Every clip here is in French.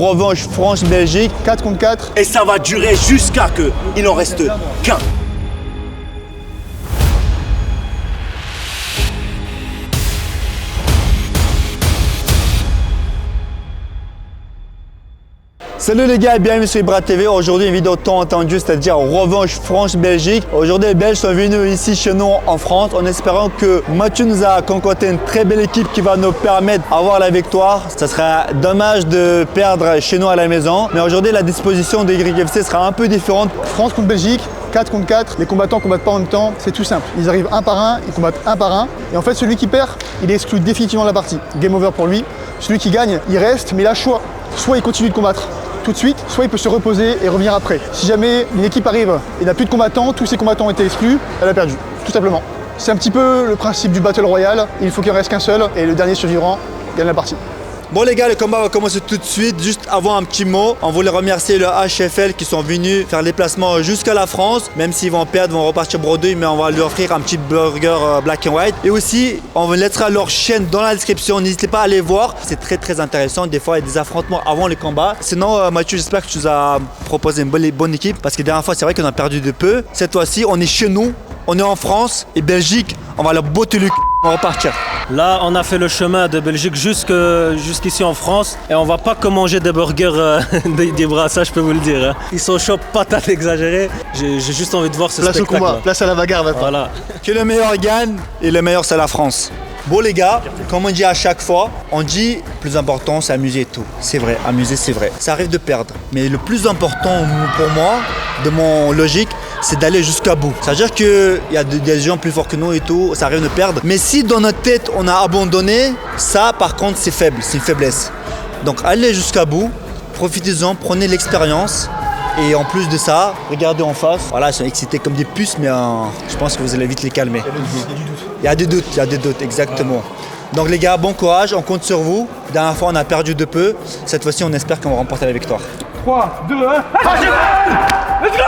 revanche France-Belgique, 4 contre 4. Et ça va durer jusqu'à que il en reste qu'un. Salut les gars et bienvenue sur Ibra TV. Aujourd'hui une vidéo tant attendue, c'est-à-dire revanche France-Belgique. Aujourd'hui les Belges sont venus ici chez nous en France en espérant que Mathieu nous a concocté une très belle équipe qui va nous permettre d'avoir la victoire. Ça serait dommage de perdre chez nous à la maison. Mais aujourd'hui la disposition de YFC sera un peu différente. France contre Belgique, 4 contre 4, les combattants ne combattent pas en même temps, c'est tout simple. Ils arrivent un par un, ils combattent un par un. Et en fait celui qui perd, il est exclu définitivement de la partie. Game over pour lui. Celui qui gagne, il reste, mais il a le choix. Soit il continue de combattre tout de suite, soit il peut se reposer et revenir après. Si jamais une équipe arrive et n'a plus de combattants, tous ces combattants ont été exclus, elle a perdu, tout simplement. C'est un petit peu le principe du Battle Royale, il faut qu'il en reste qu'un seul et le dernier survivant gagne la partie. Bon les gars, le combat va commencer tout de suite. Juste avant un petit mot, on voulait remercier le HFL qui sont venus faire le déplacement jusqu'à la France. Même s'ils vont perdre, vont repartir bredouille, mais on va leur offrir un petit burger black and white. Et aussi, on vous laissera leur chaîne dans la description. N'hésitez pas à aller voir. C'est très intéressant. Des fois, il y a des affrontements avant les combats. Sinon, Mathieu, j'espère que tu nous as proposé une bonne équipe. Parce que la dernière fois, c'est vrai qu'on a perdu de peu. Cette fois-ci, on est chez nous. On est en France et Belgique. On va leur botter le c***. On va repartir. Là, on a fait le chemin de Belgique jusqu'ici en France et on va pas que manger des burgers des bras, ça je peux vous le dire. Hein. Ils sont chauds, patates exagérées. J'ai juste envie de voir ce place spectacle. Place au combat, place à la bagarre maintenant. Voilà. Que le meilleur gagne et le meilleur c'est la France. Bon les gars, comme on dit à chaque fois, on dit le plus important c'est amuser et tout. C'est vrai, amuser c'est vrai. Ça arrive de perdre. Mais le plus important pour moi, de mon logique, c'est d'aller jusqu'à bout. C'est-à-dire qu'il y a des gens plus forts que nous et tout, ça arrive de perdre. Mais si dans notre tête on a abandonné, ça par contre c'est faible, c'est une faiblesse. Donc allez jusqu'à bout, profitez-en, prenez l'expérience. Et en plus de ça, regardez en face. Voilà, ils sont excités comme des puces, mais je pense que vous allez vite les calmer. Il y a des doutes, exactement. Donc les gars, bon courage, on compte sur vous. La dernière fois, on a perdu de peu. Cette fois-ci, on espère qu'on va remporter la victoire. 3, 2, 1, let's go!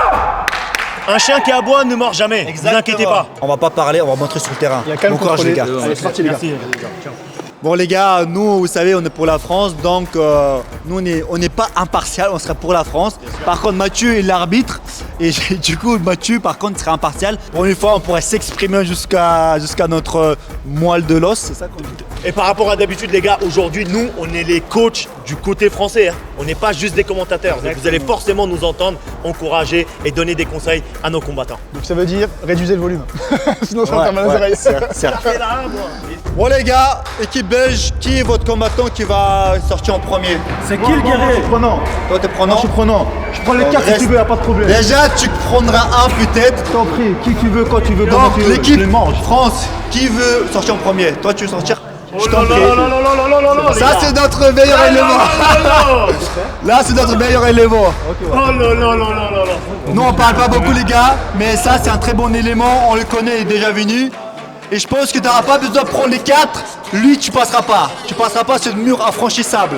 Un chien qui aboie ne mord jamais, ne vous inquiétez pas. On va pas parler, on va montrer sur le terrain. Bon courage les gars. Allez, c'est parti les gars. Bon les gars, nous vous savez on est pour la France, donc nous on n'est pas impartial, on sera pour la France. Par contre Mathieu est l'arbitre et du coup Mathieu par contre sera impartial. Pour une fois on pourrait s'exprimer jusqu'à notre moelle de l'os, c'est ça qu'on dit. Et par rapport à d'habitude les gars, aujourd'hui nous on est les coachs du côté français. Hein. On n'est pas juste des commentateurs. Donc, vous allez forcément nous entendre, encourager et donner des conseils à nos combattants. Donc ça veut dire réduisez le volume. Sinon ça va faire mal aux oreilles. Certes. Bon les gars, équipe belge, qui est votre combattant qui va sortir en premier? C'est qui le guerrier? Prenant. Toi t'es prenant? Je suis prenant. Je prends les 4 si tu veux, y'a pas de problème. Déjà tu prendras un peut-être. Je t'en prie, qui tu veux, quand tu veux, comment Donc tu veux. l'équipe je les mange. France, qui veut sortir en premier? Toi tu veux sortir? Je t'en prie. Ça c'est notre meilleur élément. Là c'est notre meilleur élément. Nous on parle pas beaucoup les gars, mais ça c'est un très bon élément, on le connaît, il est déjà venu. Et je pense que tu n'auras pas besoin de prendre les 4, lui tu passeras pas. Tu passeras pas ce mur infranchissable.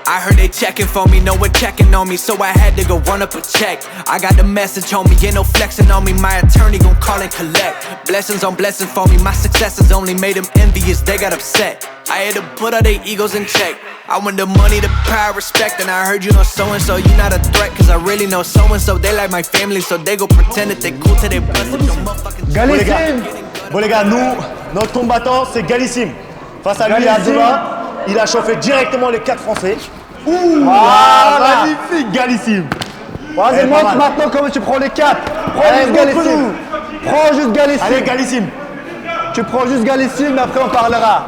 I heard they checking for me, no one checking on me, so I had to go run up a check. I got the message on me, ain't no flexing on me, my attorney gon' call and collect. Blessings on blessings for me, my successes only made them envious, they got upset. I had to put all their egos in check. I want the money, the power, respect, and I heard you know so-and-so, you not a threat, cause I really know so-and-so, they like my family, so they go pretend that they cool till they bust it, no motherfucking Bon les gars, nous, notre combattant c'est Galissim. Face à lui, Abdullah, il a chauffé directement les 4 Français. Magnifique Galissim. Vas-y montre maintenant comment tu prends les 4. Prends juste Galissim. Prends juste Galissim. Allez Galissim. Tu prends juste Galissim, mais après on parlera.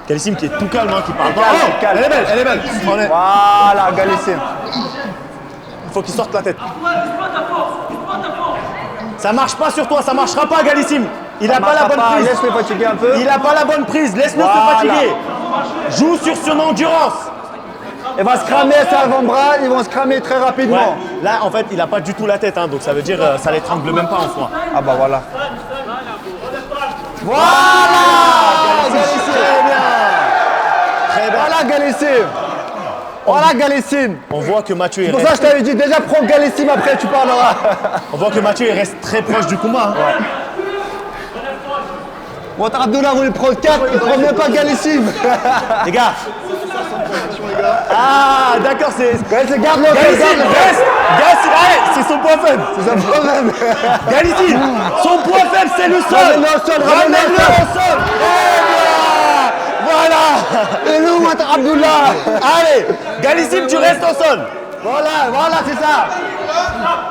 Galissim qui est tout calme, hein, qui parle pas. Calme. Elle est belle. Voilà, Galissim. Il faut qu'il sorte la tête. Ça marche pas sur toi, ça marchera pas Galissim. Il a pas la bonne prise. Laisse-le fatiguer un peu. Il a pas la bonne prise, laisse-le se fatiguer. Joue sur son endurance. Il va se cramer ses avant-bras, ils vont se cramer très rapidement. Ouais. Là en fait il a pas du tout la tête, hein, donc ça veut dire ça l'étrangle même pas en soi. Ah bah voilà. Voilà Galissim. Très bien. Voilà Galissim. Voilà Galissim. On voit que Mathieu C'est pour ça que je t'avais dit, déjà prends Galissim, après tu parleras. On voit que Mathieu il reste très proche du combat. Hein. Bon, Abdullah voulait prendre 4, il prend même pas Galissim. Les gars. d'accord, c'est. Garde-le, Galissim, garde-le. reste. C'est son point faible. C'est un problème. Galissim, son point faible, c'est le sol. Ramène-le au sol, Ramène-le au sol. Voilà. Et nous, Abdullah. Allez, Galissim, tu restes au sol. Voilà, c'est ça.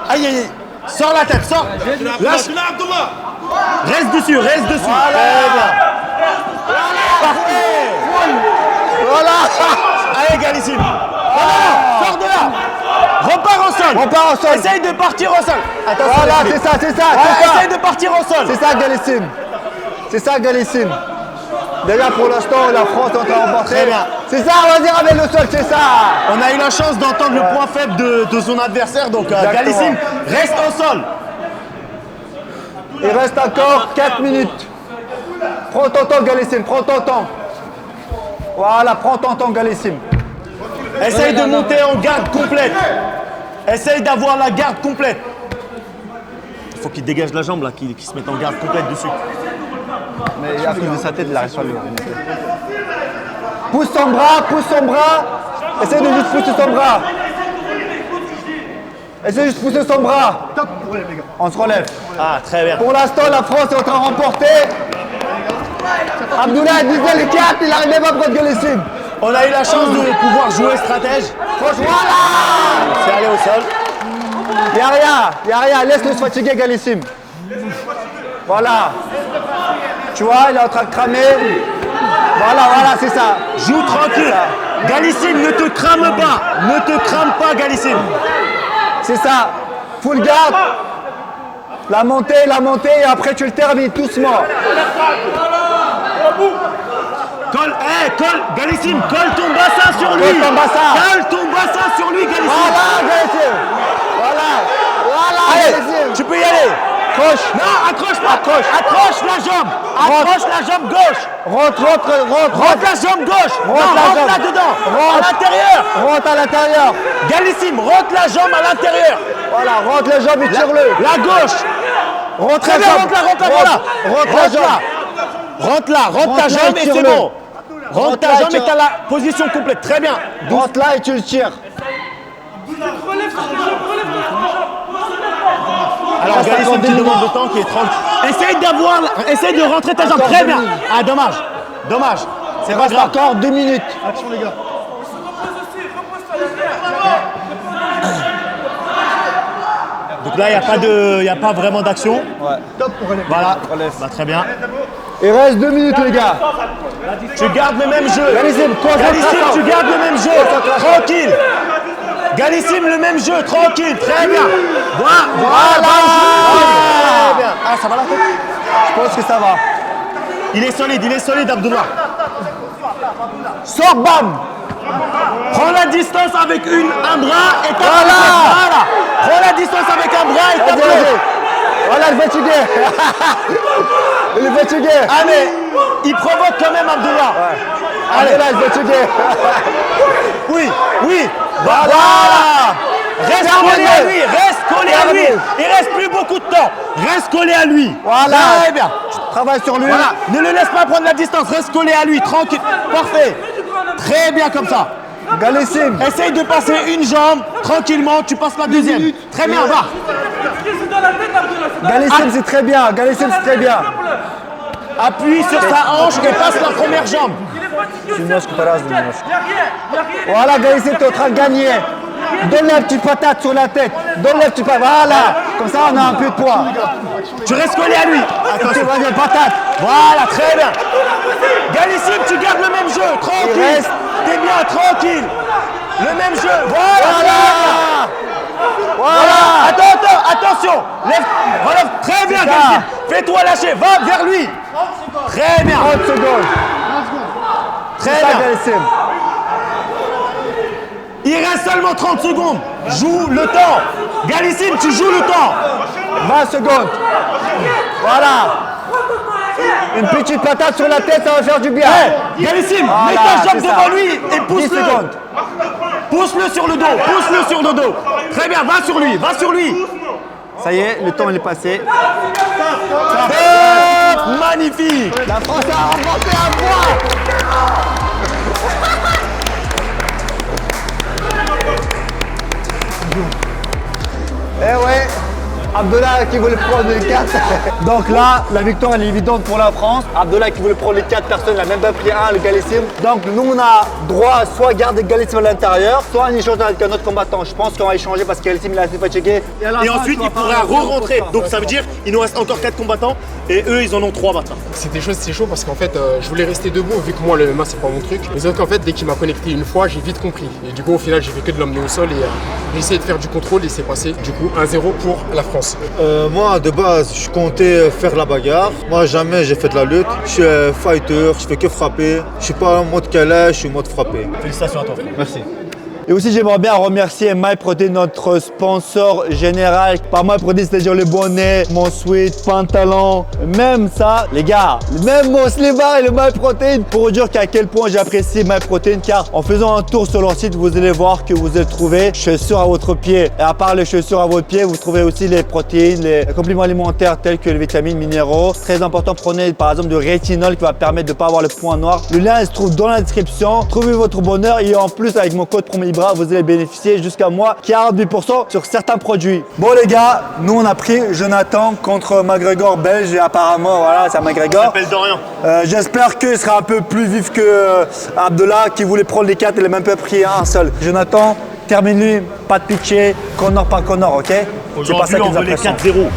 Aïe, aïe, aïe. Sors la tête, sors. Lâche. Reste dessus, reste dessus. Très bien. Parfait. Voilà. Allez, Galissim. Voilà, sors de là. Repars au sol. Repars au sol. Essaye de partir au sol. Attention. Voilà, les c'est ça, c'est ça. Essaye de partir au sol. C'est ça, Galissim. C'est ça, Galissim. Déjà, pour l'instant, la France est en train de remporter. Très bien. C'est ça, vas-y, ramène le sol, c'est ça. On a eu la chance d'entendre le point faible de son adversaire, donc Galissim reste au sol. Il reste encore 4 minutes. Prends ton temps, Galissim, prends ton temps. Voilà, prends ton temps, Galissim. Essaye de monter en garde complète. Essaye d'avoir la garde complète. Il faut qu'il dégage la jambe là, qu'il se mette en garde complète dessus. Mais à cause de sa tête, il n'arrive pas à le remonter. Pousse son bras, Essaye de juste pousser son bras. Essaye de juste pousser son bras. On se relève. Ah, très bien. Pour l'instant, la France est en train de remporter. Abdullah disait les cartes, il n'arrivait pas à prendre Galissim. On a eu la chance de pouvoir jouer stratège. Voilà. C'est allé au sol. Il n'y a rien, laisse-le se fatiguer, Galissim. Voilà. Tu vois, il est en train de cramer. Voilà, c'est ça. Joue tranquille. Galissim, ne te crame pas. Ne te crame pas, Galissim. C'est ça. Full garde. La montée, et après tu le termines doucement. Colle, Galissim, colle ton bassin sur lui. Colle ton bassin. Colle ton bassin sur lui, Galissim. Voilà, Galissim. Voilà, Allez, Galissim. tu peux y aller. Accroche. Non, accroche pas. Accroche la jambe. Accroche la jambe gauche. Rentre. Rentre la jambe gauche. Rentre la jambe. là-dedans. À Rentre. l'intérieur. Rentre à l'intérieur. Galissim, rentre la jambe à l'intérieur. Voilà, rentre les jambes et tire-le. La gauche. Rentre Très la bien, jambe. rentre là, voilà. Rentre la jambe. Rentre ta Rentre là jambe et et c'est tire-le. bon. Rentre ta là et jambe et tire. t'as la position complète. Très bien. Rentre là et tu le tires. Alors Reste Galissim, encore tu 2 demandes minutes. le temps qui est 30. Essaye de rentrer ta jambe. Encore Très 2 bien. minutes. Ah, dommage. C'est Il pas reste grave. encore 2 minutes. Donc là, il n'y a pas vraiment d'action. Top pour relève. Voilà. Bah, très bien. Il reste 2 minutes, les gars. Tu gardes le même jeu. Galissim, concentration. Galissim, tu gardes le même jeu. Tranquille. Galissim, le même jeu. Tranquille. Très bien. Voilà. Très bien. Ah, ça va la tête? Je pense que ça va. Il est solide, Abdullah. Sors, bam. Prends la distance avec un bras et tape. Voilà. Voilà. Prends la distance avec un bras et tape. Vas-y. Voilà, il est fatigué. Il est fatigué. Ah, mais il provoque quand même Abdullah. Allez, là, il est fatigué. Oui. Voilà. Reste collé à lui. Il reste plus beaucoup de temps. Reste collé à lui. Voilà. Très bien. Travaille sur lui. Voilà. Ne le laisse pas prendre la distance. Reste collé à lui. Tranquille. Parfait. Très bien comme ça. Galissim. Essaye de passer une jambe tranquillement. Tu passes la deuxième. Très bien. Va. Galissim, c'est très bien. Appuie sur sa hanche et passe la première jambe. Voilà, Galissim, tu es en train de gagner. Donne la petite patate sur la tête. Voilà. Comme ça, on a un peu de poids. Tu restes collé à lui. Attention, vas-y, patate. Voilà, très bien. Galissim, tu gardes le même jeu. Tranquille. Il reste. T'es bien, tranquille. Le même jeu. Voilà. Attention. Relève. Très bien, ça. Galissim. Fais-toi lâcher. Va vers lui. Très bien. 30 secondes. Très C'est ça, bien. Galissim. Il reste seulement 30 secondes. Joue le temps. Galissim, tu joues le temps. 20 secondes. Voilà. Une petite patate sur la tête, ça va faire du bien. Galissim, Voilà, mets ta jambe c'est ça. devant lui et 10 pousse-le. secondes. Pousse-le sur le dos. Très bien, va sur lui. Ça y est, le temps il est passé. Magnifique. La France a remporté un point. Abdallah qui voulait prendre les 4. Donc là, la victoire elle est évidente pour la France. Abdallah qui voulait prendre les 4 personnes, il n'a même pas pris un, le Galissime. Donc nous on a droit à soit garder le Galissime à l'intérieur, soit un échange avec un autre combattant. Je pense qu'on va échanger parce que Galissime il est assez fatigué. Et ensuite, il pourra re-rentrer. Donc ça veut dire qu'il nous reste encore 4 combattants et eux, ils en ont 3 maintenant. C'était chaud parce qu'en fait, je voulais rester debout vu que moi, le MMA, c'est pas mon truc. Mais donc, en fait, dès qu'il m'a connecté une fois, j'ai vite compris. Et du coup, au final, j'ai fait que de l'emmener au sol et j'ai essayé de faire du contrôle et c'est passé du coup 1-0 pour la France. Moi, de base, je comptais faire la bagarre. Moi, jamais j'ai fait de la lutte. Je suis fighter, je fais que frapper. Je suis pas en mode calèche, je suis en mode frapper. Félicitations à toi. Merci. Et aussi, j'aimerais bien remercier MyProtein, notre sponsor général. Par MyProtein, c'est-à-dire le bonnet, mon sweat, pantalon, même ça, les gars, même mon slibard et le MyProtein. Pour vous dire qu'à quel point j'apprécie MyProtein, car en faisant un tour sur leur site, vous allez voir que vous allez trouver chaussures à votre pied. Et à part les chaussures à votre pied, vous trouvez aussi les protéines, les compléments alimentaires tels que les vitamines, minéraux. Très important, prenez par exemple du rétinol qui va permettre de ne pas avoir le point noir. Le lien il se trouve dans la description. Trouvez votre bonheur et en plus, avec mon code promo Ibra, vous allez bénéficier jusqu'à moi 48% sur certains produits. Bon les gars, nous on a pris Jonathan contre McGregor belge et apparemment voilà c'est un McGregor. Il s'appelle Dorian. J'espère qu'il sera un peu plus vif que Abdallah qui voulait prendre les 4 et il a même pas pris un seul. Jonathan, termine-lui, pas de pitcher, Connor par Connor, ok? C'est pas ça Aujourd'hui, qui on nous veut les impressionne. 4-0.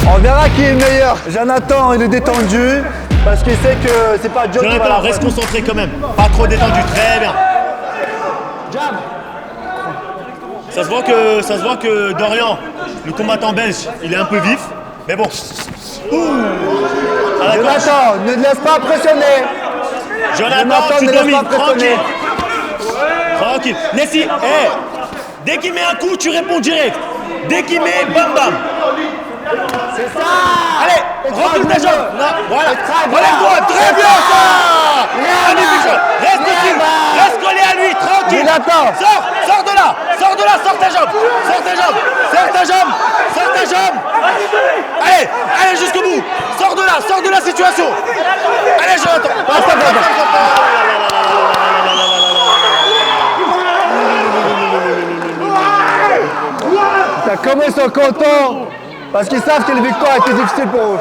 On verra qui est le meilleur. Jonathan, il est détendu parce qu'il sait que c'est pas Joe qui va Jonathan, la reste prendre. concentré quand même. Pas trop détendu, très bien. Ça se voit que Dorian, le combattant belge, il est un peu vif. Mais bon. À la gauche. Jonathan, ne te laisse pas impressionner. Jonathan, tu ne laisse domines, pas impressionner. tranquille. Tranquille. Nessie, dès qu'il met un coup, tu réponds direct. Dès qu'il met, bam bam. C'est ça. Allez, recule tes jambes. Non, voilà. Relève-toi, très bien ça. Magnifique chose. Reste dessus. Reste collé à lui, tranquille. Jonathan. Sors de là. Sors de là, sors tes jambes. Sors tes jambes. Sors tes jambes. Sors tes jambes. Allez jusqu'au bout. Sors de la situation. Allez, Jonathan. Comment ils sont contents parce qu'ils savent que la victoire a été difficile pour eux.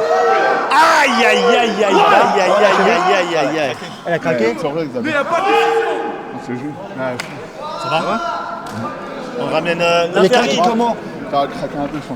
Aïe, aïe, aïe, aïe, aïe, aïe, aïe, aïe, aïe, aïe, aïe. Elle a craqué. Ça va? On ramène Elle est craquée l'infirmier. comment?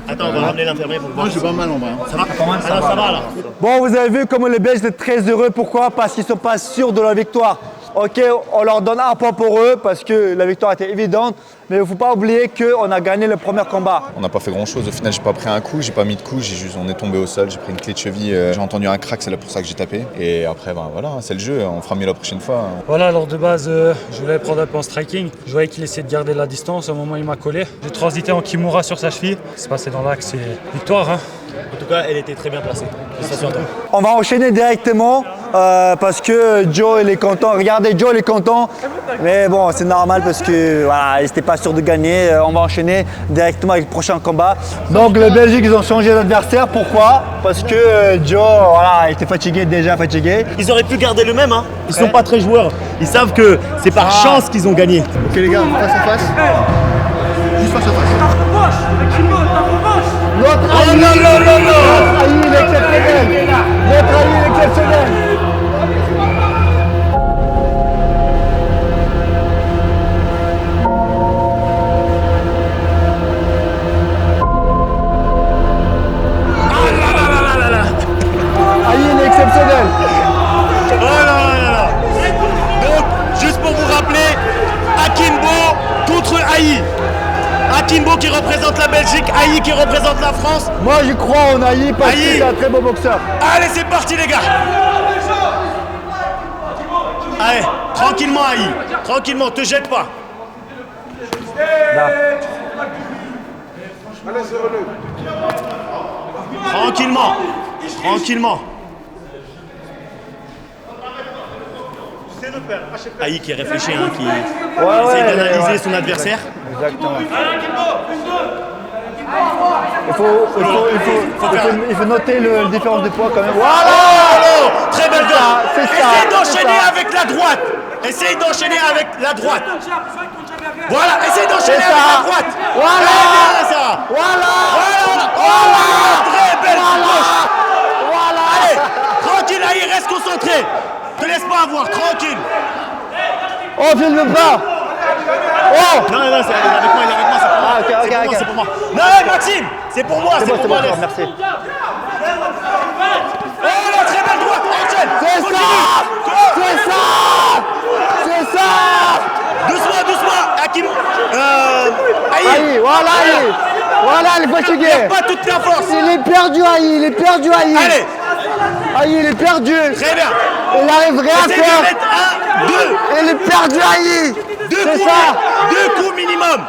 Attends, on va ramener l'infirmier pour voir. Moi, j'ai pas mal en vrai. Ça va? Ça va là. Bon, vous avez vu comment les Belges étaient très heureux. Pourquoi? Parce qu'ils ne sont pas sûrs de leur victoire. Ok, on leur donne un point pour eux parce que la victoire était évidente. Mais il ne faut pas oublier qu'on a gagné le premier combat. On n'a pas fait grand chose. Au final, j'ai pas pris un coup, j'ai pas mis de coup, on est tombé au sol, j'ai pris une clé de cheville, j'ai entendu un crack, c'est là pour ça que j'ai tapé. Et après, ben voilà, c'est le jeu, on fera mieux la prochaine fois. Voilà, alors de base, je voulais prendre un peu en striking. Je voyais qu'il essayait de garder la distance. Au moment où il m'a collé, j'ai transité en Kimura sur sa cheville. C'est passé dans l'axe et victoire. Hein. En tout cas, elle était très bien placée. Félicitations à toi. On va enchaîner directement parce que Joe il est content. Regardez, Joe il est content. Mais bon, c'est normal parce que voilà, il n'était pas sûr de gagner. On va enchaîner directement avec le prochain combat. Donc le Belgique, ils ont changé d'adversaire. Pourquoi? Parce que Joe, voilà, il était fatigué, déjà fatigué. Ils auraient pu garder le même, hein. Ils sont pas très joueurs. Ils savent que c'est par chance qu'ils ont gagné. Ok les gars, face à face. Juste face à face. Notre Ali, notre Ali, il est exceptionnel. Notre Ali, il est exceptionnel. Ali, il est exceptionnel. Oh là là là là. Donc, juste pour vous rappeler, Akinbo contre Aïe. Akinbo qui représente la Belgique, Aïe qui représente la France. Moi, je crois en Ali parce que Ali. c'est un très beau boxeur. Allez, c'est parti les gars. Allez, tranquillement Aïe. Tranquillement, te jette pas. Tranquillement. Tranquillement. Aïe qui réfléchit, hein, qui essaie d'analyser son adversaire. Exactement. Il faut noter la différence de poids quand même. Voilà. Très belle garde. C'est ça. Essaye d'enchaîner avec la droite. Essaye d'enchaîner avec la droite. Voilà, essaye d'enchaîner avec la droite. Voilà. Ça. Voilà. Très belle gauche. Voilà. Allez, tranquille, Aïe, reste concentré. Te laisse pas avoir, tranquille. Oh, filme pas. Oh. Non, c'est avec moi, il est avec moi, c'est pour moi. C'est pour moi. Non, Maxime, c'est pour moi, c'est pour moi. Bon, merci. Oh, la très belle droite, enchaîne. C'est ça. Doucement, Hakim. Aïe. Aïe, voilà, il est fatigué. Pas toute la force. Il est perdu, Aïe. Allez. Aïe, il est perdu. Très bien. Il n'arrive rien à Essaye de faire. mettre 1, 2. Il est perdu, Aïe. C'est ça. 2 coups minimum.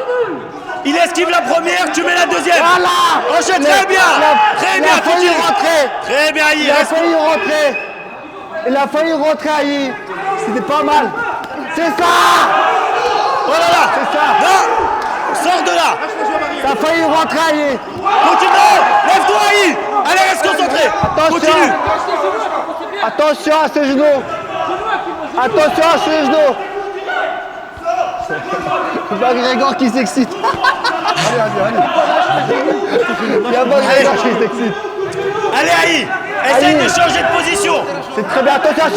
Il esquive la première, tu mets la deuxième. Voilà. Enchaîne, très bien. Très bien, failli continue. rentrer. Très bien, Aïe. Il a failli rentrer, Aïe. C'était pas mal. C'est ça. Oh là là. C'est ça. Non. Sors de là. Ça a failli rentrer, Aïe. Continue. Lève-toi, Aïe. Allez, reste concentré. Continue. Attention à ses genoux. Il y a Grégor qui s'excite. Il y a Grégor qui s'excite. Allez, Aïe. Essaye de changer de position. C'est très bien. Attention à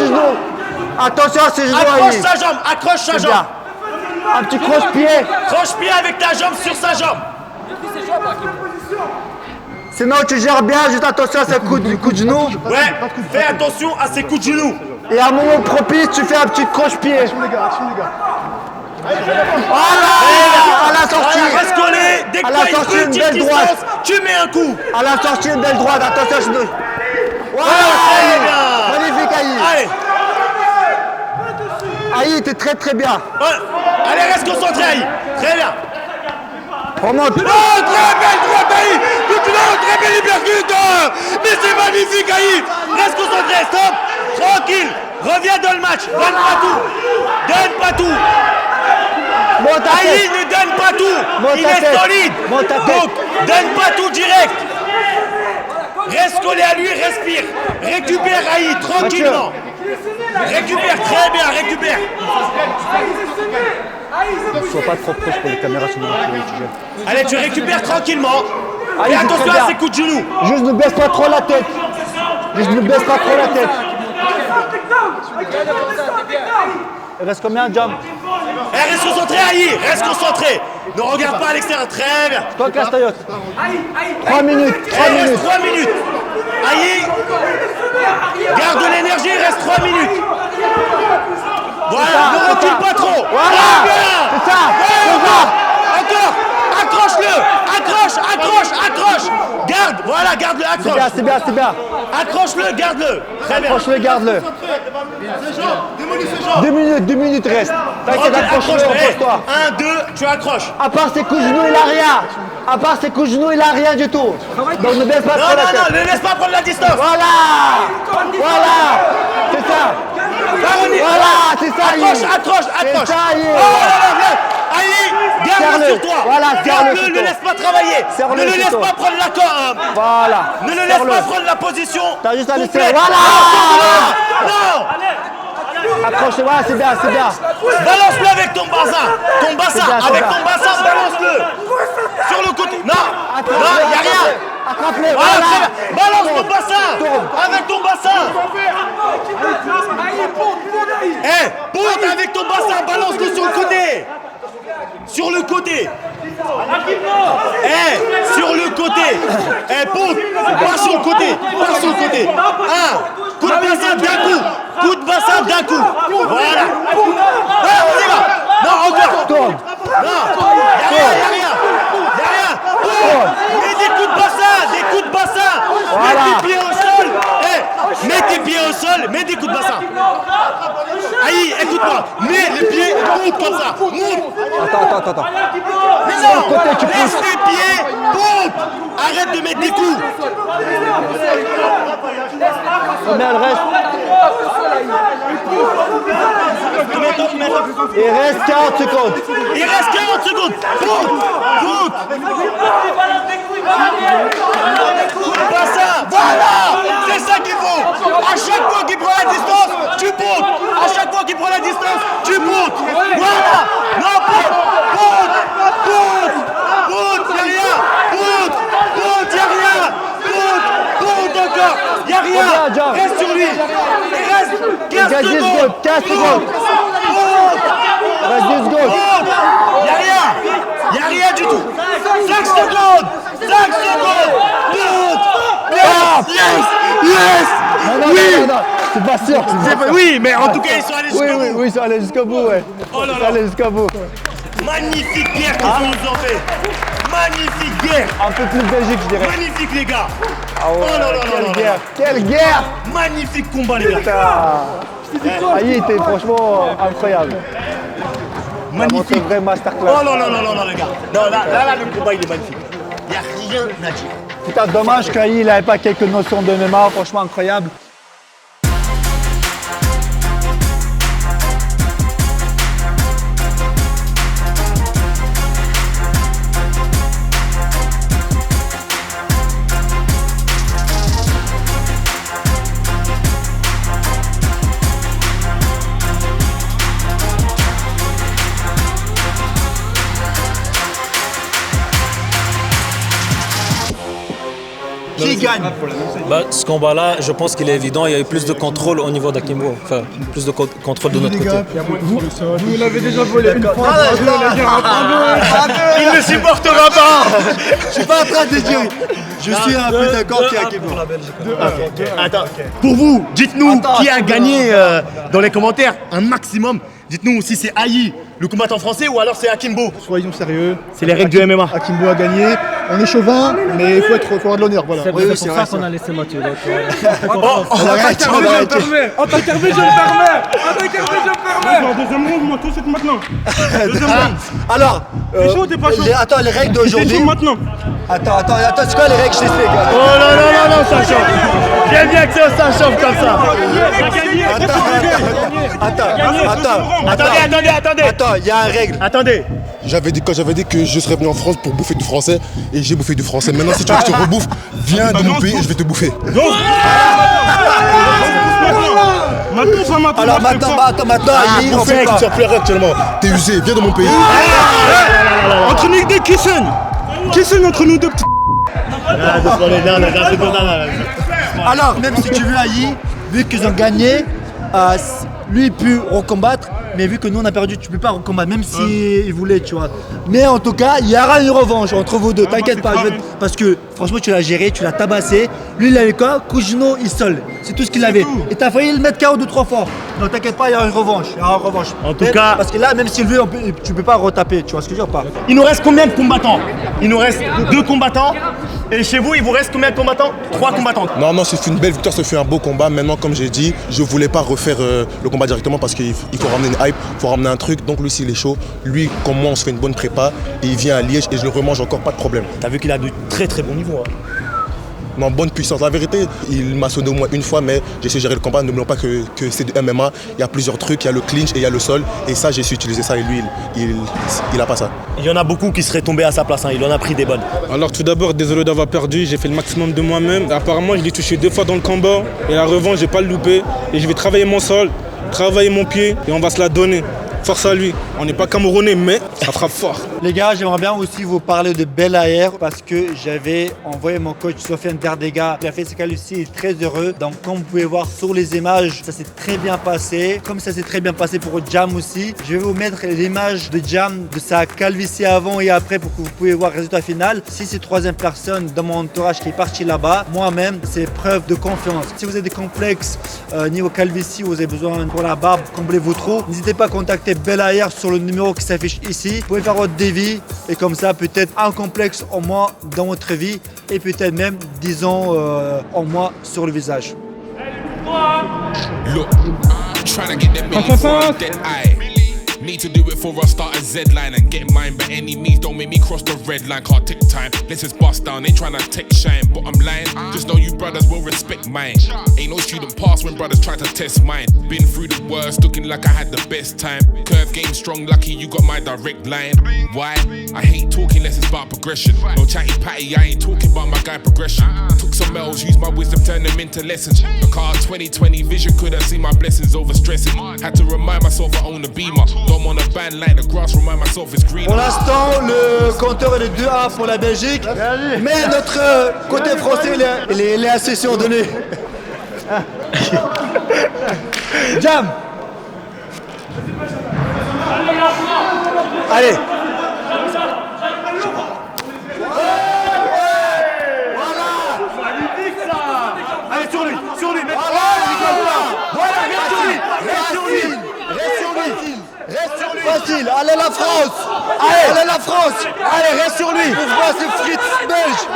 ses genoux. Accroche sa jambe. Accroche sa jambe. Un petit croche-pied. Croche-pied avec ta jambe sur sa jambe. Sinon, tu gères bien. Juste attention à ses coups de genoux. Ouais, fais attention à ses coups de genoux. Et à un moment propice, tu fais un petit croche-pied. Voilà, à la sortie. Reste collé. Dès que À tu la as une sortie, une petite belle distance, droite. tu mets un coup. À la sortie, une belle droite. Attention à ses genoux. Voilà, très bien. magnifique, Aïe. Allez, Aïe, t'es très très bien. allez, reste concentré, Aïe. Très bien. Remonte. Oh, très belle droite, Aïe. Très belle hypercute. Mais c'est magnifique, Aïe. Reste concentré, stop. Tranquille. Reviens dans le match. Donne pas tout. Monte ta Aïe tête. ne donne pas tout. Monte Il ta est tête. solide. Monte ta tête. Donc, donne pas tout direct. Reste collé à lui, respire. Récupère, Aïe, tranquillement. Récupère, très bien, récupère. Sois pas trop proche pour les caméras, sinon Allez, tu récupères tranquillement. Aïe, Fais c'est attention très à bien. ses coups de genoux. Juste ne baisse pas trop la tête. Il reste combien, Jam? Reste concentré, Aïe, reste concentré. Ne regarde pas à l'extérieur, très bien. Toi, Castaillot. 3 minutes. Il reste 3 minutes. Aïe, garde de l'énergie, il reste 3 minutes. Voilà, ne recule pas trop. Voilà. Très bien. C'est ça. Encore. Accroche. Garde, voilà, garde-le, accroche. C'est bien. Accroche-le, garde-le. Très bien. Accroche-le, garde-le. 2 minutes reste. T'inquiète, accroche-le, repose-toi. 1, 2, tu accroches. À part ses coups de genoux, il a rien du tout. Donc ne baisse pas Non, trop la tête. ne laisse pas prendre la distance. Voilà. C'est ça. C'est ça, Accroche. C'est ça, Aïe. Oh là là, viens. Aïe, garde-le Serre-le. sur toi. Voilà, serre-le sur Ne le toi. laisse pas travailler. Serre-le Ne le sur laisse toi. pas prendre la corde. Voilà. Ne le laisse Serre-le. pas prendre la position. T'as juste à laisser. complète. Voilà. Non. Accroche, voilà, c'est bien. Balance-le avec ton bassin. Avec ton bassin, balance-le. Sur le côté. Non, il n'y a rien. Attrape-le, Voilà, voilà. très bien. Balance ton bassin. Avec ton bassin. Ponte avec ton bassin. Balance-le sur le côté. Sur le côté. Sur le côté. Ponte. Pas sur le côté. Coup de bassin d'un coup. Voilà. On y va. Non, encore. Tourne. Non, y'a rien. Mets des coups de bassin. Voilà. Mets tes pieds au sol. Mets tes pieds au sol, mets des coups de bassin. Aïe, écoute-moi. Mets les pieds, monte comme ça. Monte. Attends. Non, côté, tu laisse pousses. tes pieds, monte. Arrête de mettre des coups. Combien elle reste? Il reste 40 secondes. Il reste 40 secondes. Foot. Pas ça. Voilà. C'est ça qu'il faut. À chaque fois qu'il prend la distance, tu poutes. À chaque fois qu'il prend la distance, tu poutes. Voilà. Non, poute. Y'a rien. Poute, y'a rien. Poute encore. Y'a rien. Reste sur lui. Il reste 15 secondes. 15 secondes. Il reste 10 secondes. Y'a rien du tout. 5 secondes. Yes. Non, c'est pas sûr. Oui, mais en tout cas, ils sont allés jusqu'au bout. Oui, ils sont allés jusqu'au bout, ouais. Oh là Ils sont là. allés jusqu'au bout. Magnifique guerre qu'ils nous ont fait. Magnifique guerre. Un peu plus Belgique, je dirais. Magnifique les gars. Ah ouais, Oh là là là quelle là guerre. Quelle guerre. Magnifique combat les gars. Aïe, était franchement incroyable. Magnifique. Un vrai masterclass. Oh là là là là là les gars. Non, là, le combat il est magnifique. Il n'y a rien à dire. Putain, dommage qu'Aïe n'avait pas quelques notions de MMA, franchement incroyable. Qui gagne? Ce combat-là, je pense qu'il est évident. Il y a eu plus de contrôle au niveau d'Akimbo. Enfin, plus de contrôle de notre côté. Vous l'avez déjà volé une fois. Il ne supportera pas. Je suis pas en train de dire. Je suis un peu d'accord qu'il y a Akimbo. Attends, pour vous, dites-nous qui a gagné dans les commentaires un maximum. Dites-nous si c'est Aïe, le combattant français, ou alors c'est Akimbo. Soyons sérieux. C'est les règles du MMA. Akimbo a gagné. On est chauvin, mais il faut avoir de l'honneur. Voilà. C'est pour ça qu'on a laissé Mathieu. Oh, Arrête, En tant qu'arbitre, je me permets. Deuxième round, moi, tout de suite maintenant. Alors, chaud, t'es pas chaud. attends, les règles T'es d'aujourd'hui. chaud maintenant. Attends, c'est quoi les règles? Je t'explique. Oh non, ça chauffe. J'aime bien que ça chauffe comme ça. Attendez. Attends, il y a une règle. Attendez. Quand j'avais dit que je serais venu en France pour bouffer du français, et j'ai bouffé du français. Maintenant, si tu veux que je te rebouffe, viens de mon pays et je vais te bouffer. Alors maintenant, Aïe, on fait Tu quoi? sors plus rien actuellement. T'es usé, viens de mon pays. Entre nous deux, qui sonne entre nous deux, petit. Alors, même si tu veux Aïe, vu qu'ils ont gagné, lui il peut recombattre, mais vu que nous on a perdu, tu peux pas recombattre, même s'il voulait, tu vois. Mais en tout cas, il y aura une revanche entre vous deux, t'inquiète pas, parce que franchement tu l'as géré, tu l'as tabassé. Lui il avait quoi? Kujino Isol, c'est tout ce qu'il avait. Et t'as failli le mettre KO 2-3 fois. Donc t'inquiète pas, il y aura une revanche. En tout cas, parce que là, même s'il veut, tu peux pas retaper, tu vois ce que je veux dire ou pas? il nous reste combien de combattants? Il nous reste 2 combattants. Et chez vous, il vous reste combien de combattants? 3 combattants. Non, ce fut une belle victoire, ce fut un beau combat. Maintenant, comme j'ai dit, je voulais pas refaire le combat directement parce qu'il faut ramener une hype, il faut ramener un truc. Donc lui, s'il est chaud, lui, comme moi, on se fait une bonne prépa et il vient à Liège et je le remange encore, pas de problème. T'as vu qu'il a de très très bon niveau. Non, bonne puissance. La vérité, il m'a sonné au moins une fois, mais j'ai su gérer le combat. N'oublions pas que c'est du MMA. Il y a plusieurs trucs, il y a le clinch et il y a le sol. Et ça, j'ai su utiliser ça et lui, il a pas ça. Il y en a beaucoup qui seraient tombés à sa place, il en a pris des bonnes. Alors tout d'abord, désolé d'avoir perdu, j'ai fait le maximum de moi-même. Apparemment, je l'ai touché 2 fois dans le combat. Et la revanche, j'ai pas le loupé. Et je vais travailler mon sol, travailler mon pied et on va se la donner. Force à lui. On n'est pas camerounais, mais ça frappe fort. Les gars, j'aimerais bien aussi vous parler de Belair parce que j'avais envoyé mon coach Sofiane Dardega. Il a fait ses qualifiés, il est très heureux. Donc comme vous pouvez voir sur les images, ça s'est très bien passé. Comme ça s'est très bien passé pour Jam aussi. Je vais vous mettre l'image de Jam, de sa calvitie avant et après pour que vous pouvez voir le résultat final. Si c'est 3e personne dans mon entourage qui est parti là-bas, moi-même, c'est preuve de confiance. Si vous avez des complexes niveau calvitie, vous avez besoin pour la barbe, combler vos trous, n'hésitez pas à contacter Belair sur le numéro qui s'affiche ici. Vous pouvez faire votre devis et comme ça peut-être un complexe en moins dans votre vie et peut-être même 10 ans en moins sur le visage. Look, trying to get that million for that eye. Need to do it for I start a Z-line and get mine. By any means, don't make me cross the red line. Can't take time. Let's just bust down. Ain't tryna take shine, but I'm lying. Just know you brothers will respect mine. Ain't no student pass when brothers try to test mine. Been through the worst, looking like I had the best time. Curve game strong, lucky you got my direct line. Why? I hate talking less, it's about progression. No chatty patty, I ain't talking about my guy progression. Took some L's, used my wisdom, turned them into lessons. The car 2020 vision couldn't see my blessings over stressing. Had to remind myself I own a beamer. Don't want a band like the grass, remind myself it's green. Pour l'instant, le compteur est de 2-1 pour la Belgique. Mais notre côté français, il est assez surdonné. Jam. Allez. Allez, sur lui, Reste sur lui. Facile, allez la France. Allez la France. Allez, reste sur lui. Ouvre-moi ces frites belges.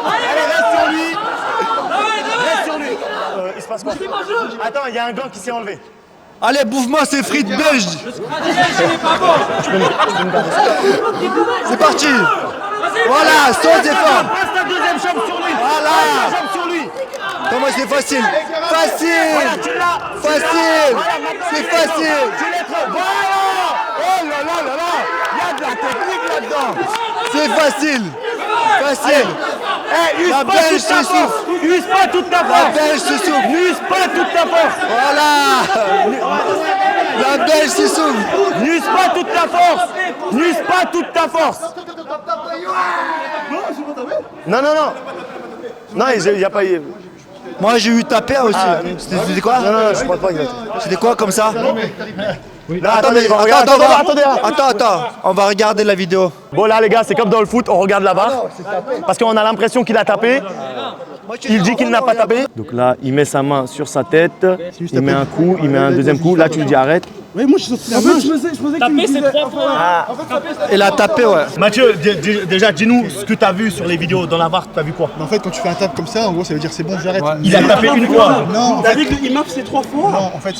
Allez, reste sur lui. Il se passe quoi? Attends, il y a un gant qui s'est enlevé. Allez, bouffe-moi ces frites belges. C'est parti. Voilà, sans effort. Passe ta deuxième jambe sur lui. Voilà. Comment c'est facile. Facile. Facile. C'est facile. Voilà. Oh là là là là. Il y a de la technique là-dedans. C'est facile. Facile. La Belge s'essouffle. Use pas toute ta force. La Belge s'essouffle. N'use pas toute ta force. Voilà. La Belge s'essouffle. N'use pas toute ta force. N'use pas toute ta force. Non, non, non. Non, il n'y a pas... Moi j'ai eu taper aussi. C'était quoi? Non, non, je crois pas exactement. C'était quoi comme ça? Non, Attends, on va regarder la vidéo. Bon là les gars, c'est comme dans le foot, on regarde la barre. Parce qu'on a l'impression qu'il a tapé. Il dit qu'il n'a pas tapé. Donc là, il met sa main sur sa tête, il met un coup, il met un deuxième coup. Là, tu lui dis arrête. Oui, moi je suis sorti Taper, c'est 3 fois. Il a tapé, ouais. Mathieu, déjà, dis-nous ce que tu as vu sur les vidéos. Dans la barre, tu as vu quoi? En fait, quand tu fais un tap comme ça, en gros, ça veut dire c'est bon, j'arrête. Il a tapé une fois. Non, en T'as fait, dit que l'IMAF c'est 3 fois. non, en fait,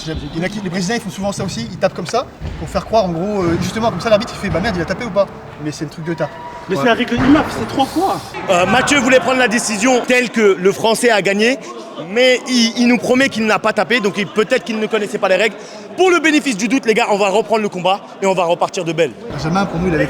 les Brésiliens ils font souvent ça aussi, ils tapent comme ça pour faire croire en gros, justement comme ça l'arbitre il fait bah merde il a tapé ou pas? Mais c'est le truc de tape. Mais c'est avec le IMAF, c'est 3 fois. Mathieu voulait prendre la décision telle que le Français a gagné, mais il nous promet qu'il n'a pas tapé, donc peut-être qu'il ne connaissait pas les règles. Pour le bénéfice du doute, les gars, on va reprendre le combat et on va repartir de belle. Benjamin, pour nous, il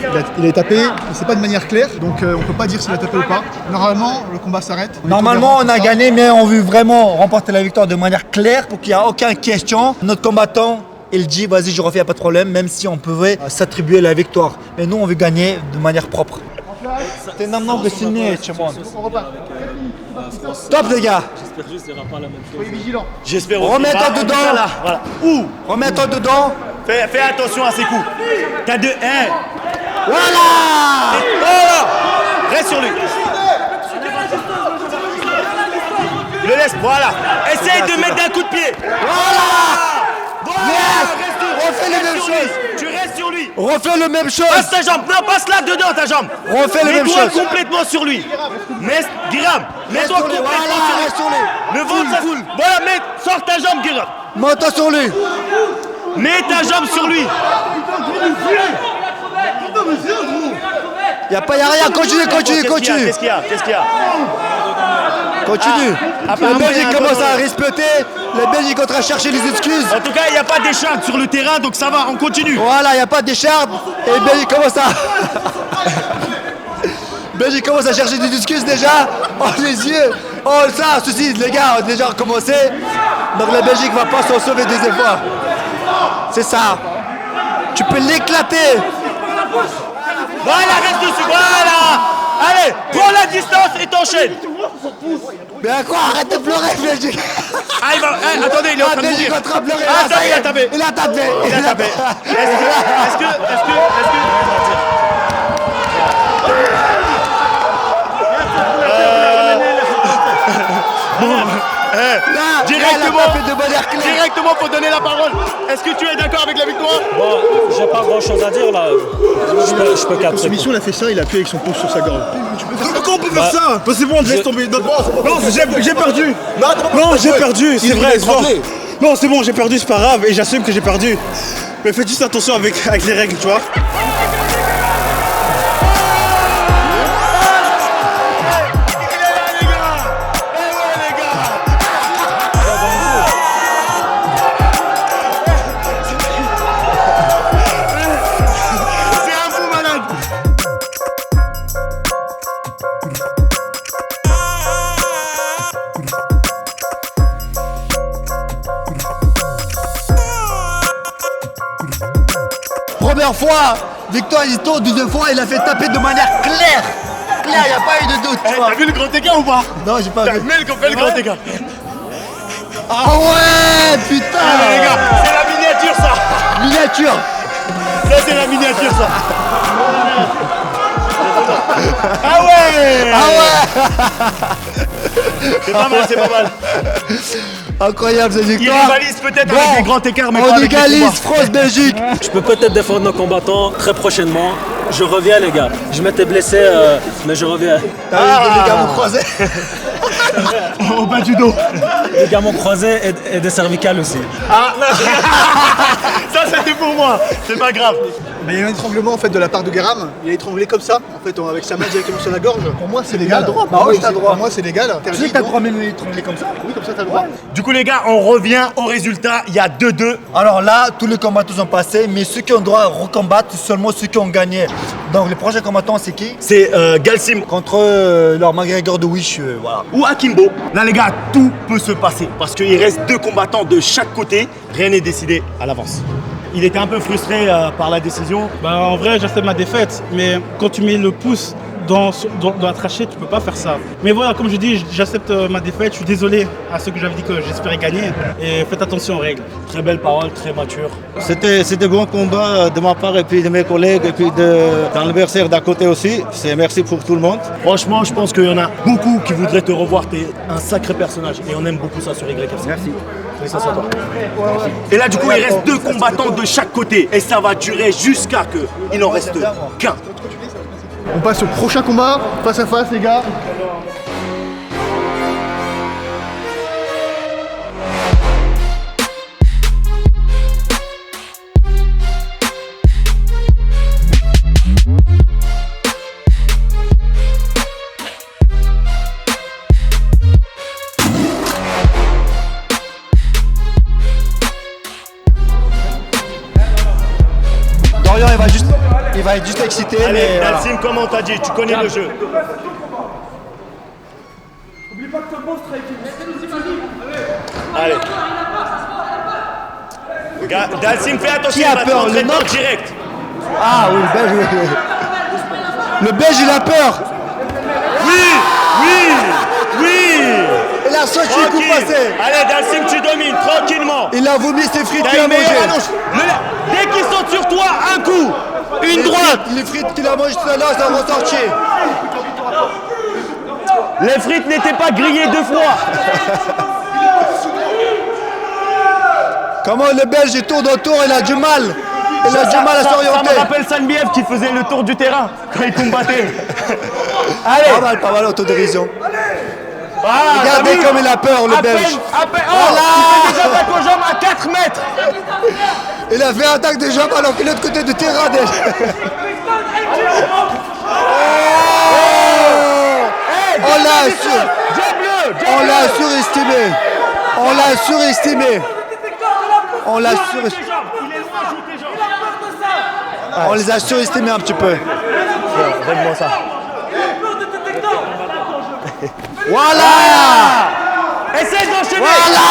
a tapé, mais c'est pas de manière claire, donc on peut pas dire s'il a tapé ou pas. Normalement, le combat s'arrête. Normalement, on a gagné, mais on veut vraiment remporter la victoire de manière claire pour qu'il n'y ait aucune question. Notre combattant, il dit vas-y, je refais, y a pas de problème, même si on pouvait s'attribuer la victoire. Mais nous, on veut gagner de manière propre. Stop les gars. J'espère juste qu'il n'y aura pas la même chose. Soyez vigilants. J'espère aussi. Remets-toi dedans. Voilà. Ouh. Remets-toi dedans. Fais attention à ces coups. T'as deux. Voilà. Voilà. Reste sur lui. Le laisse. Voilà. Essaye de mettre d'un coup de pied. Voilà. Reste. Refais les mêmes choses. Tu restes sur lui. Refais le même chose. Passe ta jambe. Non, passe là dedans ta jambe. Refais les mêmes Mets-toi choses. complètement sur lui. Guiram, mets-toi sur lui. complètement Voilà, reste sur sur lui. lui. Le ventre, voilà, sors ta jambe, Guiram. Monte sur lui. Mets ta jambe sur lui. Y'a rien. Continue. Qu'est-ce qu'il y a Continue. apparemment, La il y a Belgique un commence peu- à respecter. La Belgique est en train de chercher les excuses. En tout cas, il n'y a pas d'écharpe sur le terrain, donc ça va, on continue. Voilà, il n'y a pas d'écharpe. Et Belgique commence à... Belgique commence à chercher des excuses déjà. Oh les yeux. Oh ça, ceci, les gars, on a déjà recommencé. Donc la Belgique va pas s'en sauver deuxième fois. C'est ça. Tu peux l'éclater. Voilà, reste dessus, voilà. Allez, prends la distance et t'enchaînes. Mais à quoi? Arrête de pleurer, Belgique. Ah, attendez, il est en train de Belgique mourir. est en train de pleurer. Ah, ça y est, il a tapé. Il a tapé. Il a tapé. Est-ce que... Directement pour donner la parole. Est-ce que tu es d'accord avec la victoire? Bon, j'ai pas grand chose à dire là. Je peux capter. Mission, il a fait ça, il a appuyé avec son pouce sur sa gorge. Comment on peut faire ça? C'est bon, laisse tomber. Non, j'ai perdu. Non, j'ai perdu, c'est vrai. Non, c'est bon, j'ai perdu, c'est pas grave. Et j'assume que j'ai perdu. Mais faites juste attention avec les règles, tu vois. Première fois, Victor Hito, deuxième fois, il a fait taper de manière claire. Claire, il n'y a pas eu de doute. T'as vu le grand écart ou pas? Non, j'ai pas vu. Fait le grand écart. Ah ouais, putain. Les gars, c'est la miniature ça. Miniature. Ça c'est la miniature ça. Ah ouais. C'est pas mal, c'est pas mal. Incroyable cette Il victoire. rivalise peut-être avec des grands écarts, mais pas On avec les égalise combats. France-Belgique. Je peux peut-être défendre nos combattants très prochainement. Je reviens les gars. Je m'étais blessé, mais je reviens. Les gars m'ont croisé. Au bas du dos. Les gamons croisés et des cervicales aussi. Ah ça c'était pour moi, c'est pas grave. Mais il y a eu un étranglement en fait de la part de Guéram. Il a étranglé comme ça, en fait, avec sa main directement sur la gorge. Pour moi, c'est légal. Il a le droit, Bah oui, t'as le droit. Pour moi, c'est légal. Tu sais que t'as le droit même de l'étrangler comme ça? Oui, comme ça, t'as le droit. Du coup les gars, on revient au résultat, il y a 2-2. Alors là, tous les combattants sont passés, mais ceux qui ont le droit à recombattre, seulement ceux qui ont gagné. Donc les prochains combattants, c'est qui? C'est Galsim Contre leur McGregor de Wish, voilà. ou Akimbo. Là les gars, tout peut se passer parce qu'il reste 2 combattants de chaque côté. Rien n'est décidé à l'avance. Il était un peu frustré par la décision. Bah, en vrai, j'accepte ma défaite, mais quand tu mets le pouce dans la trachée, tu peux pas faire ça. Mais voilà, comme je dis, j'accepte ma défaite. Je suis désolé à ceux que j'avais dit que j'espérais gagner. Et faites attention aux règles. Très belle parole, très mature. C'était bon combat de ma part et puis de mes collègues et puis de l'adversaire d'à côté aussi. Merci pour tout le monde. Franchement, je pense qu'il y en a beaucoup qui voudraient te revoir. T'es un sacré personnage et on aime beaucoup ça sur YFC. Merci. Félicitations à toi. Et là, du coup, il reste 2 combattants de chaque côté et ça va durer jusqu'à que il n'en reste qu'un. On passe au prochain combat, face à face, les gars. Dorian, il va être juste excité. Allez, mais voilà. Dalsim, comme on t'a dit, tu connais le jeu. Allez. Dalsim, fais attention, Qui a il va te peur, rentrer le dans knock? direct. Ah oui, le Belge, oui. Le Belge, il a peur. Oui. Il a sorti le coup Tranquille. passé. Allez, Dalsim, tu domines tranquillement. Il a vomi ses frites T'as qu'il a une meilleure mangées. allonge. Dès qu'il saute sur toi, un coup, une droite. Les frites qu'il a mangées tout à l'heure, ça va ressortir. Les frites n'étaient pas grillées 2 fois. Comment le Belge il tourne autour, il a du mal. Il a du mal à Ça s'orienter. me rappelle Sanbiev qui faisait le tour du terrain quand il combattait. Allez. Pas mal, autodérision. Ah, Regardez comme il a peur, le Belge. Oh, Voilà. il fait des attaques aux jambes à 4 mètres. Il a fait attaque de jambes alors qu'il est de l'autre côté du terrain déjà. On l'a surestimé. On les a surestimés un petit peu. Donne-moi ça. Voilà. Essaye d'enchaîner. Voilà.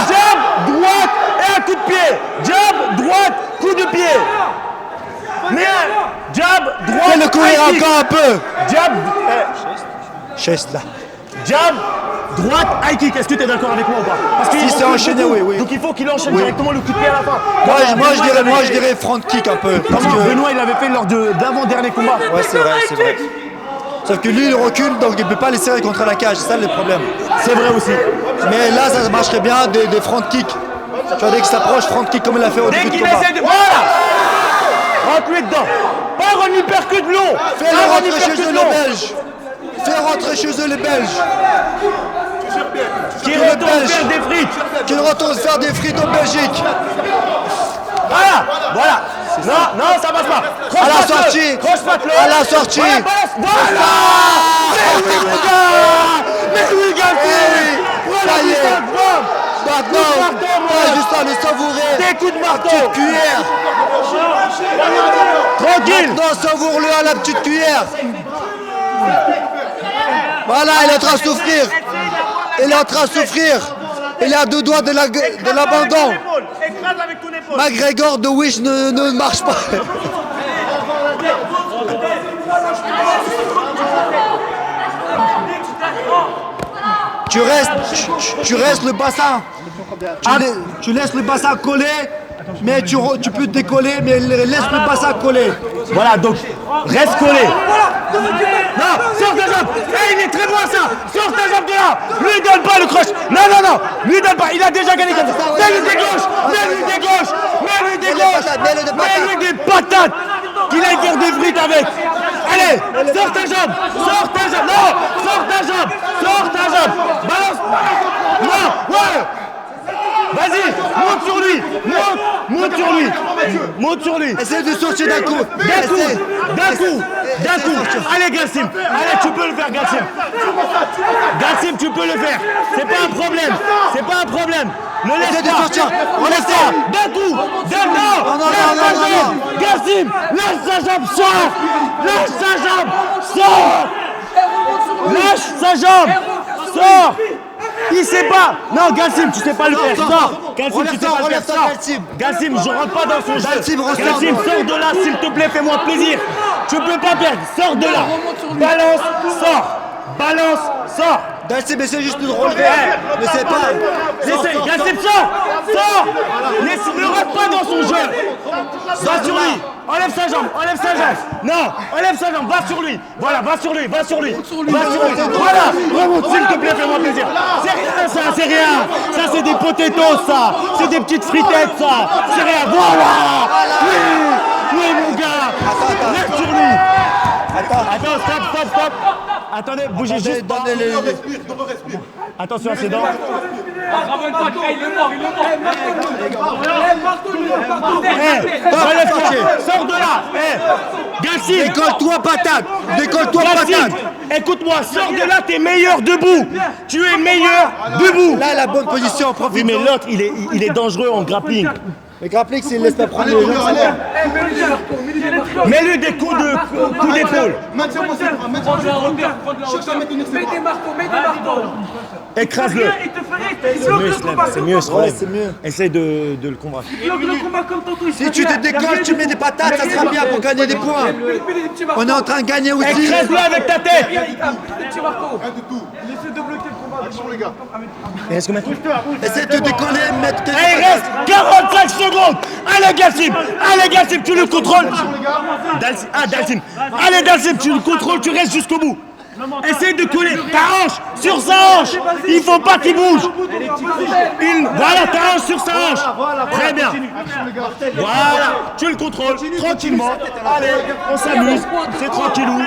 Jab, droite et un coup de pied. Jab, droite, coup de pied. Mais jab, droite. Fais-le courir high kick. encore un peu. Jab, Chest là. jab, droite, high kick. Est-ce que tu es d'accord avec moi ou pas? Parce qu'il Si c'est recule enchaîné, beaucoup. oui. Donc il faut qu'il enchaîne Oui. directement le coup de pied à la fin. Moi je dirais front kick un peu. Parce Comment que... Benoît il l'avait fait lors de l'avant-dernier combat. Ouais, c'est vrai. Sauf que lui il recule donc il peut pas les serrer contre la cage, c'est ça le problème. C'est vrai aussi. Mais là ça marcherait bien des front kick. Tu vois dès qu'il s'approche, front kick comme il a fait au Dès début du qu'il combat. essaie de. Voilà. Rentre-lui dedans. Pas un uppercut long. Fais-le rentrer chez eux les Belges. Fais rentrer chez eux les Belges. Qui Que le retourne Belge. faire des frites. Qu'il retourne faire des frites en Belgique. Voilà. Non, ça passe pas. À la sortie. À la sortie. Voilà. Mais oui, Galtier. Ça y est. Maintenant, t'as juste à le savourer. Des coups de marteau. Petite cuillère. Tranquille. Maintenant, savoure-le à la petite cuillère. Voilà, il est en train de souffrir. Il est en train de souffrir. Il est à 2 doigts de l'abandon. McGregor de Wish ne marche pas. Tu restes le bassin. Tu laisses le bassin coller, mais tu peux décoller, mais laisse le bassin coller. Voilà, donc reste collé. Non, sors ta jambe. Il est très loin ça. Sors ta jambe de là. Lui donne pas le croche. Non. Lui donne pas. Il a déjà gagné comme ça. Mets-lui des gauches. Mets-lui des patates. Qu'il aille faire des frites avec. Allez, sors ta jambe. Non, sors ta jambe. Balance. Non, ouais. Vas-y, monte sur lui. Essaye de sortir d'un coup. D'un coup. Allez, Galsim. Allez, tu peux le faire, Galsim. Galsim, tu peux le faire. C'est pas un problème. Ne laisse Essaye de pas. sortir. On laisse ça. D'un coup. Non. Galsim, lâche sa jambe. Sors. Il sait pas. Non, Galsim, tu sais pas le faire. Sors. Galsim, tu sais pas le faire. Sors. Galsim, je rentre pas dans son jeu. Galsim, sors de là, s'il te plaît, fais-moi plaisir. Tu peux pas perdre. Sors de là. Balance, sors. Galsim, essaie juste de le relever. Mais c'est pas. Galsim, sors. Ne rentre pas dans son jeu. Va sur lui. Enlève sa jambe. Non, enlève sa jambe. Va sur lui. Voilà, va sur lui. Voilà, remonte, s'il te plaît, fais-moi plaisir. C'est rien. Ça, c'est des potatoes, ça. C'est des petites fritettes, ça. C'est rien. Voilà. Oui, mon gars. Reste sur lui. Attends, stop. Attendez, bougez juste pas. Attention à ses dents. Sors de là. Galsim. Décolle-toi, patate. Écoute-moi, sors de là, t'es meilleur debout. Tu es meilleur debout. Là, la bonne position, profite. Oui, mais l'autre, il est dangereux en grappling. Le grappling, c'est laisse pas prendre les gens. Mets-lui des coups d'épaule. Écrase-le. C'est mieux, c'est mieux. Essaye de le combattre. Si tu te décolles, tu mets des patates, ça sera bien pour gagner des points. On est en train de gagner aussi. Écrase-le avec ta tête. Essaye de décoller, mettre. Il reste 45 secondes. Allez, Galsim, tu le contrôles. Dalsim. Allez, Dalsim, tu le contrôles, tu restes jusqu'au bout. Essaye de coller ta hanche sur sa hanche. Il faut pas qu'il bouge. Voilà, ta hanche sur sa hanche. Très bien. Voilà, tu le contrôles tranquillement. Allez, on s'amuse. C'est tranquillou.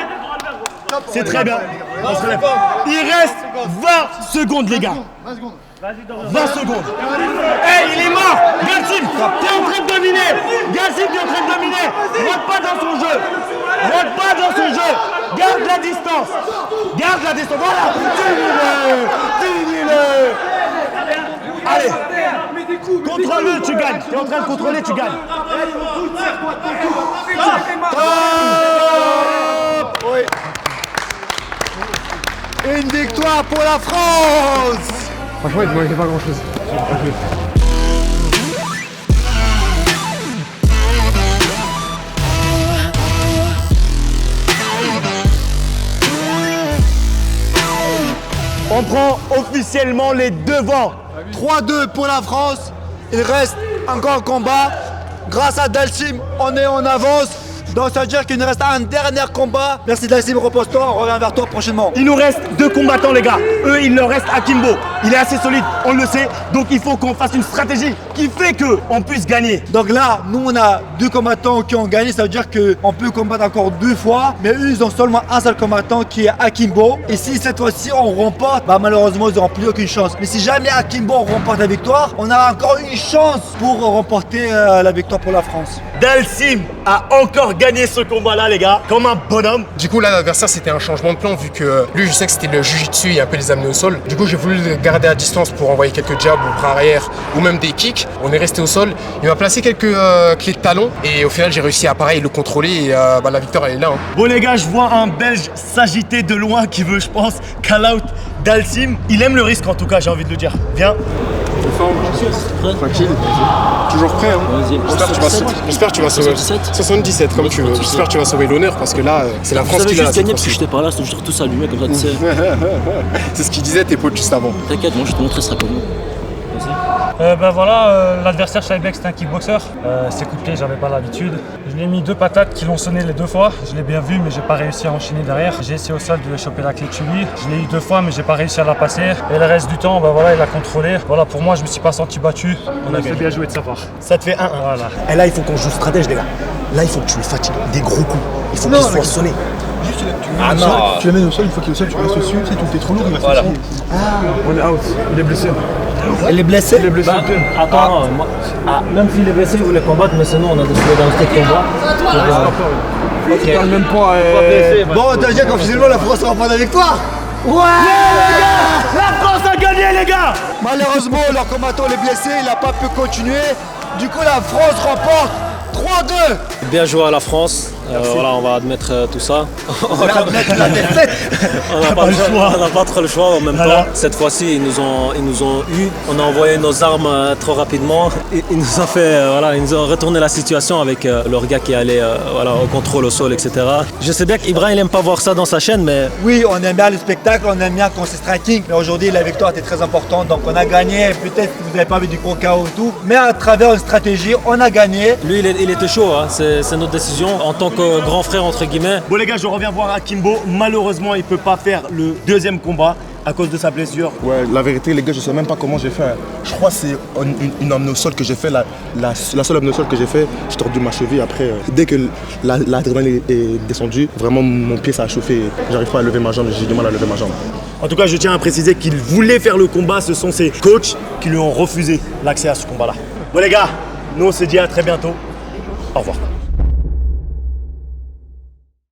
C'est très bien. On se lève. Il reste 20 secondes, les gars. 20 secondes. Hey, il est mort. Galsim, t'es en train de dominer. Rentre pas dans son jeu. Garde la distance. Voilà. Finis-le. Allez. Contrôle-le, tu gagnes. T'es en train de contrôler, tu gagnes. Oui. Une victoire pour la France. Franchement, il ne manquait pas grand-chose. On prend officiellement les devants. 3-2 pour la France. Il reste encore un combat. Grâce à Dalsim, on est en avance. Donc ça veut dire qu'il nous reste un dernier combat. Merci Dalsim, repose-toi, on revient vers toi prochainement. Il nous reste 2 combattants, les gars. Eux, il leur reste Akimbo. Il est assez solide, on le sait. Donc il faut qu'on fasse une stratégie qui fait qu'on puisse gagner. Donc là, nous on a 2 combattants qui ont gagné, ça veut dire qu'on peut combattre encore 2 fois, mais eux ils ont seulement un seul combattant qui est Akimbo. Et si cette fois-ci on remporte, bah malheureusement ils n'auront plus aucune chance. Mais si jamais Akimbo remporte la victoire, on a encore une chance pour remporter la victoire pour la France. Dalsim a encore gagné ce combat-là, les gars, comme un bonhomme. Du coup, là, l'adversaire, c'était un changement de plan vu que lui, je sais que c'était le jiu-jitsu et un peu les amener au sol. Du coup, j'ai voulu le garder à distance pour envoyer quelques jabs ou bras arrière ou même des kicks. On est resté au sol. Il m'a placé quelques clés de talon et au final, j'ai réussi à pareil le contrôler et la victoire, elle est là. Hein. Bon, les gars, je vois un Belge s'agiter de loin qui veut, je pense, call out Dalsim. Il aime le risque, en tout cas, j'ai envie de le dire. Viens. Tranquille. Toujours prêt. Hein. J'espère que tu vas sauver 77 comme tu veux. J'espère que tu vas sauver l'honneur parce que là, c'est la France qui l'a. Juste gagné parce que j'étais pas là, c'était juste tous allumés comme ça, tu sais. C'est ce qu'il disait tes potes juste avant. T'inquiète, moi je te montrer ce sera comment. L'adversaire, je savais bien que c'était un kickboxer. Ses coups de pied, j'avais pas l'habitude. Je lui ai mis 2 patates qui l'ont sonné les 2 fois. Je l'ai bien vu, mais j'ai pas réussi à enchaîner derrière. J'ai essayé au sol de choper la clé de cheville. Je l'ai eu 2 fois, mais j'ai pas réussi à la passer. Et le reste du temps, il a contrôlé. Voilà, pour moi, je me suis pas senti battu. On a fait bien joué de sa part. Ça te fait 1-1. Voilà. Et là, il faut qu'on joue stratège, les gars. Là, il faut que tu le fatigues. Des gros coups. Il faut qu'il soit sonné. Juste tu l'amènes au sol, une fois qu'il est au sol, tu restes dessus. Si tu es trop lourd, il va se fatiguer. On est out. Il est blessé. Elle est blessée. Il est blessé. Attends, même s'il est blessé, il voulait combattre, mais sinon on a décidé d'arrêter de combat. Tu parles même pas. Bon, t'as dit qu'officiellement la France remporte la victoire. Ouais, les gars, la France a gagné, les gars. Malheureusement, leur combattant est blessé, il n'a pas pu continuer. Du coup, la France remporte 3-2. Bien joué à la France. Voilà, on va admettre tout ça. On va admettre la défaite. On n'a pas trop le choix en même temps. Cette fois-ci, ils nous ont eu. On a envoyé nos armes trop rapidement. Ils nous ont fait, ils nous ont retourné la situation avec leur gars qui est allé au contrôle au sol, etc. Je sais bien qu'Ibrahim il aime pas voir ça dans sa chaîne, mais oui, on aime bien le spectacle, on aime bien quand c'est striking. Mais aujourd'hui, la victoire était très importante, donc on a gagné. Peut-être que vous n'avez pas vu du gros chaos et tout, mais à travers une stratégie, on a gagné. Lui, il était chaud. Hein. C'est notre décision en tant que grand frère entre guillemets. Bon les gars, je reviens voir Akimbo. Malheureusement, il peut pas faire le 2e combat à cause de sa blessure. Ouais, la vérité les gars, je sais même pas comment j'ai fait. Je crois que c'est une amenée au sol que j'ai fait, la seule amenée au sol que j'ai fait. J'ai tordu ma cheville après. Dès que l'adrénaline est descendue, vraiment mon pied ça a chauffé. J'arrive pas à lever ma jambe, j'ai du mal à lever ma jambe. En tout cas, je tiens à préciser qu'il voulait faire le combat. Ce sont ses coachs qui lui ont refusé l'accès à ce combat-là. Bon les gars, nous on se dit à très bientôt. Au revoir.